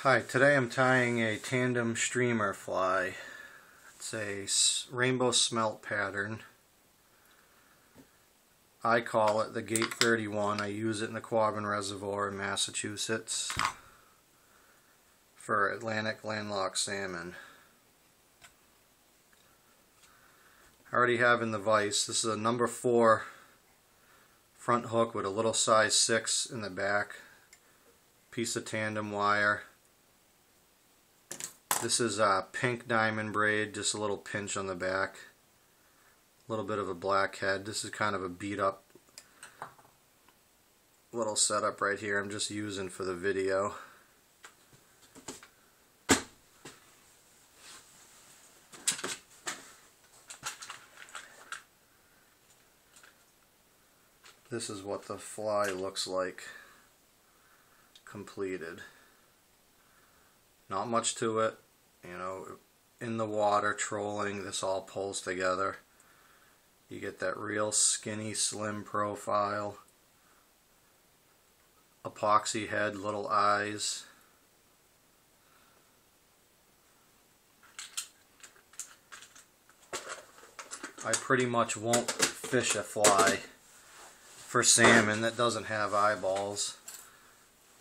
Hi, today I'm tying a tandem streamer fly. It's a rainbow smelt pattern. I call it the Gate 31. I use it in the Quabbin Reservoir in Massachusetts for Atlantic landlocked salmon. I already have in the vise, this is a number 4 front hook with a little size 6 in the back, piece of tandem wire. This is a pink diamond braid, just a little pinch on the back, a little bit of a black head. This is kind of a beat up little setup right here I'm just using for the video. This is what the fly looks like completed. Not much to it, you know, in the water trolling, this all pulls together. You get that real skinny, slim profile, epoxy head, little eyes. I pretty much won't fish a fly for salmon that doesn't have eyeballs.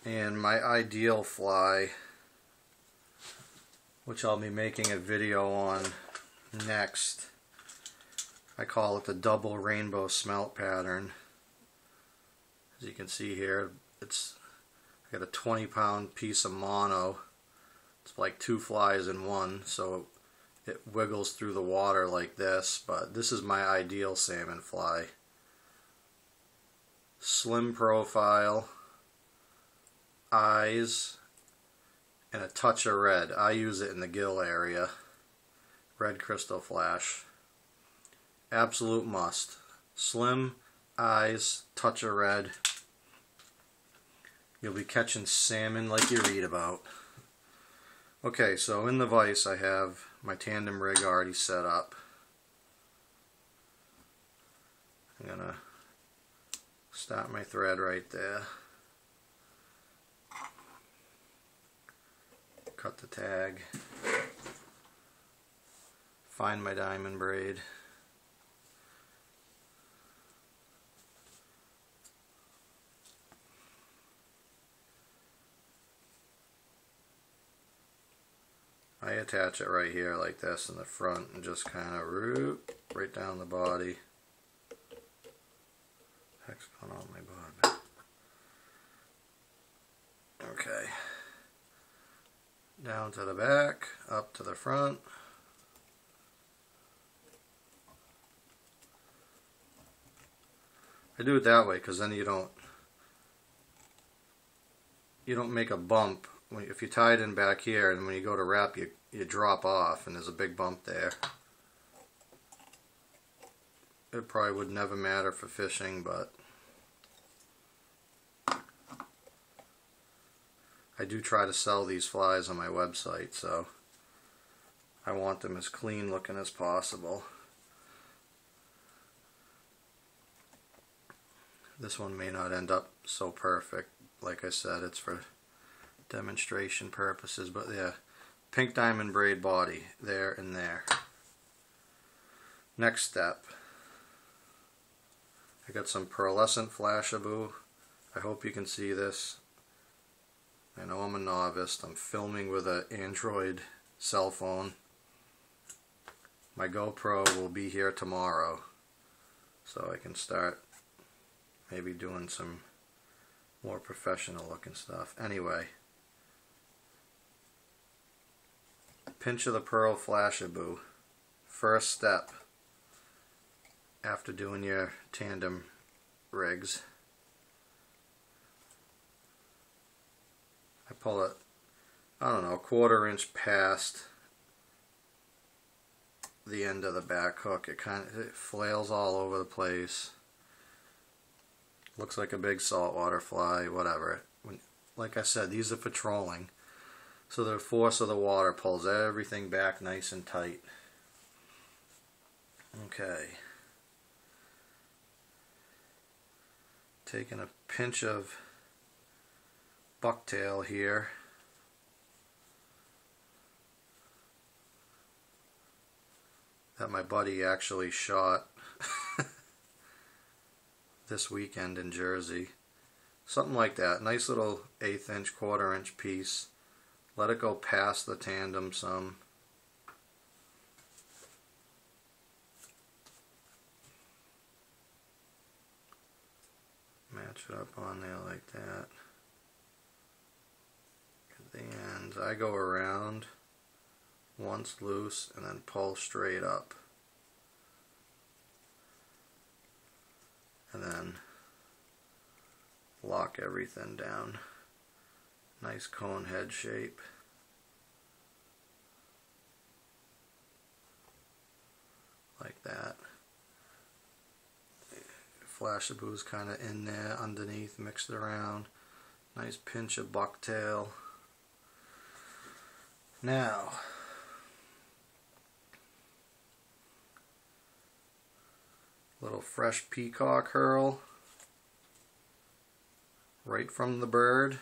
And my ideal fly, which I'll be making a video on next, I call it the double rainbow smelt pattern. As you can see here, I got a 20-pound piece of mono. It's like 2 flies in one, so it wiggles through the water like this, but this is my ideal salmon fly. Slim profile, eyes, and a touch of red. I use it in the gill area. Red crystal flash. Absolute must. Slim, eyes, touch of red. You'll be catching salmon like you read about. Okay, so in the vise I have my tandem rig already set up. I'm gonna start my thread right there. Cut the tag, find my diamond braid, I attach it right here like this in the front and just kind of root right down the body. Heck's going on my body. Okay. Down to the back, up to the front. I do it that way because then you don't make a bump. If you tie it in back here and when you go to wrap you drop off and there's a big bump there. It probably would never matter for fishing, but I do try to sell these flies on my website, so I want them as clean looking as possible. This one may not end up so perfect. Like I said, it's for demonstration purposes, but yeah, pink diamond braid body there and there. Next step, I got some pearlescent Flashabou. I hope you can see this. I know I'm a novice. I'm filming with an Android cell phone. My GoPro will be here tomorrow, so I can start maybe doing some more professional looking stuff. Anyway, pinch of the pearl Flashabou. First step after doing your tandem rigs. I pull it, I don't know, 1/4 inch past the end of the back hook. It flails all over the place. Looks like a big saltwater fly, whatever. Like I said, these are for trolling. So the force of the water pulls everything back nice and tight. Okay. Taking a pinch of bucktail here. that my buddy actually shot this weekend in Jersey. Something like that. Nice little 1/8 inch, 1/4 inch piece. Let it go past the tandem some. Match it up on there like that. At the ends, I go around once loose and then pull straight up. And then lock everything down. Nice cone head shape. Like that. Flash of booze kind of in there underneath, mixed around. Nice pinch of bucktail. Now, little fresh peacock herl right from the bird.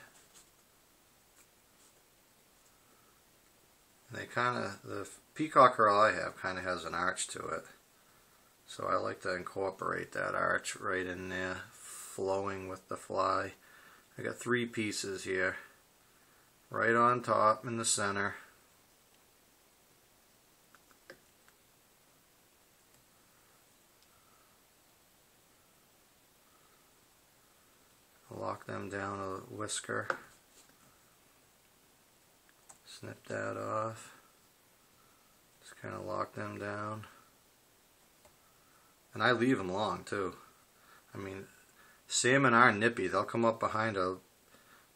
And they the peacock herl I have kind of has an arch to it. So I like to incorporate that arch right in there, flowing with the fly. I got 3 pieces here, right on top in the center. Lock them down a whisker. Snip that off. Just kind of lock them down. And I leave them long too. I mean, salmon are nippy. They'll come up behind a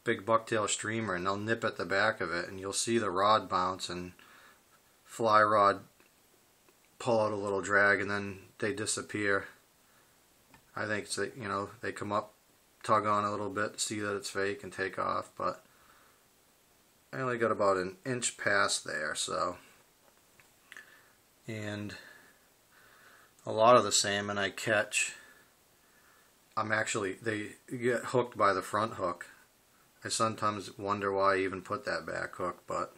big bucktail streamer and they'll nip at the back of it, and you'll see the rod bounce and fly rod pull out a little drag, and then they disappear. I think it's, you know, they come up, tug on a little bit, see that it's fake, and take off. But I only got about an inch past there, so. And a lot of the salmon I catch, they get hooked by the front hook. I sometimes wonder why I even put that back hook, but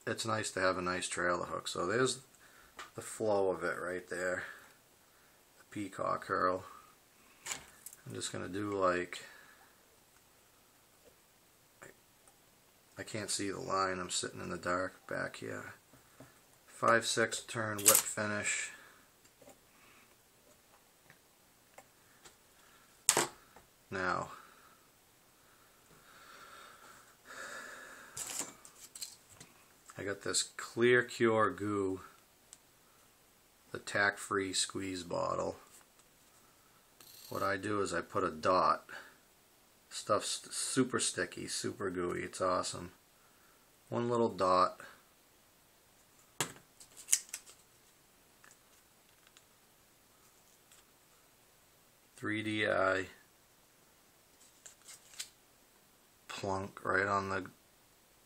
it's nice to have a nice trailer hook. So there's the flow of it right there, the peacock herl. I'm just going to do like, I can't see the line, I'm sitting in the dark back here. 5/6 turn whip finish. Now, I got this Clear Cure goo, the tack-free squeeze bottle. What I do is I put a dot. Stuff's super sticky, super gooey, it's awesome. One little dot. .3DI. Plunk right on the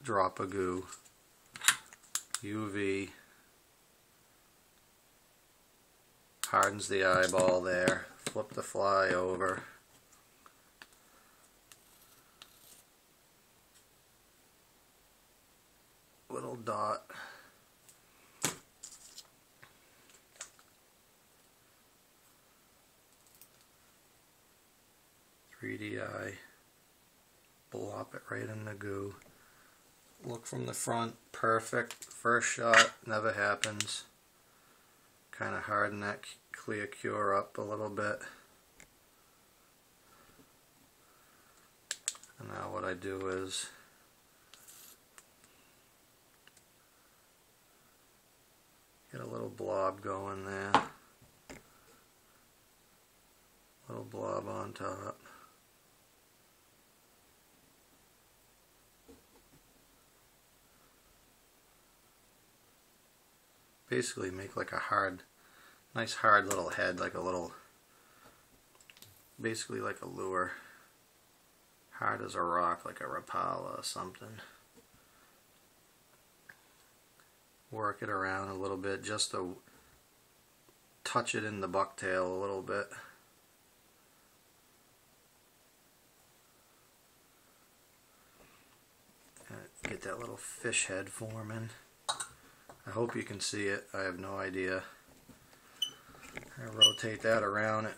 drop of goo. UV. Hardens the eyeball there. Flip the fly over. Little dot. .3DI. Blop it right in the goo. Look from the front, perfect. First shot, never happens. Kind of harden that Clear Cure up a little bit. And now what I do is get a little blob going there. Little blob on top. Basically make like a nice hard little head, like a little, basically like a lure. Hard as a rock, like a Rapala or something. Work it around a little bit just to touch it in the bucktail a little bit. Get that little fish head forming. I hope you can see it. I have no idea. I rotate that around. It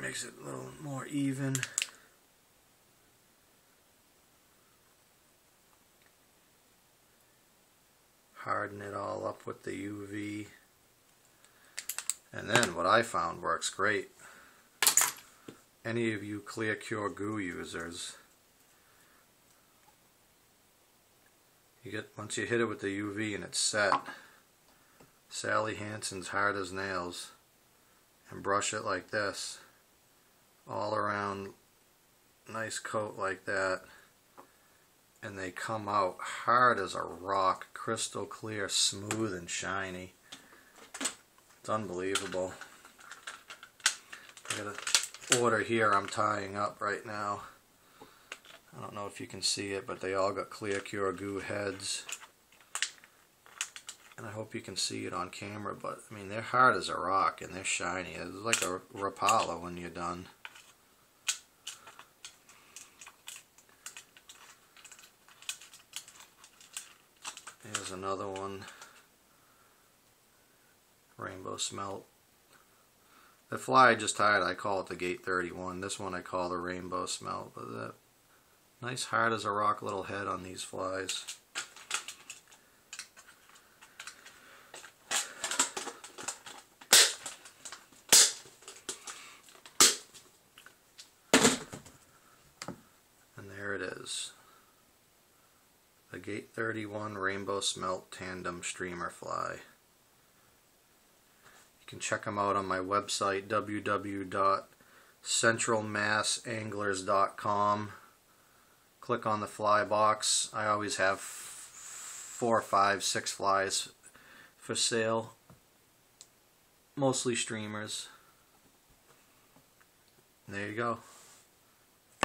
makes it a little more even. Harden it all up with the UV. And then what I found works great. Any of you Clear Cure Goo users, once you hit it with the UV and it's set, Sally Hansen's Hard as Nails, and brush it like this, all around, nice coat like that, and they come out hard as a rock, crystal clear, smooth and shiny. It's unbelievable. I got an order here I'm tying up right now. I don't know if you can see it, but they all got Clear Cure Goo heads. And I hope you can see it on camera, but I mean, they're hard as a rock and they're shiny. It's like a Rapala when you're done. Here's another one. Rainbow Smelt. The fly I just tied, I call it the Gate 31. This one I call the Rainbow Smelt. But that nice hard as a rock little head on these flies. And there it is. The Gate 31 Rainbow Smelt Tandem Streamer Fly. You can check them out on my website, www.centralmassanglers.com. Click on the fly box. I always have 4, 5, 6 flies for sale. Mostly streamers. And there you go.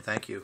Thank you.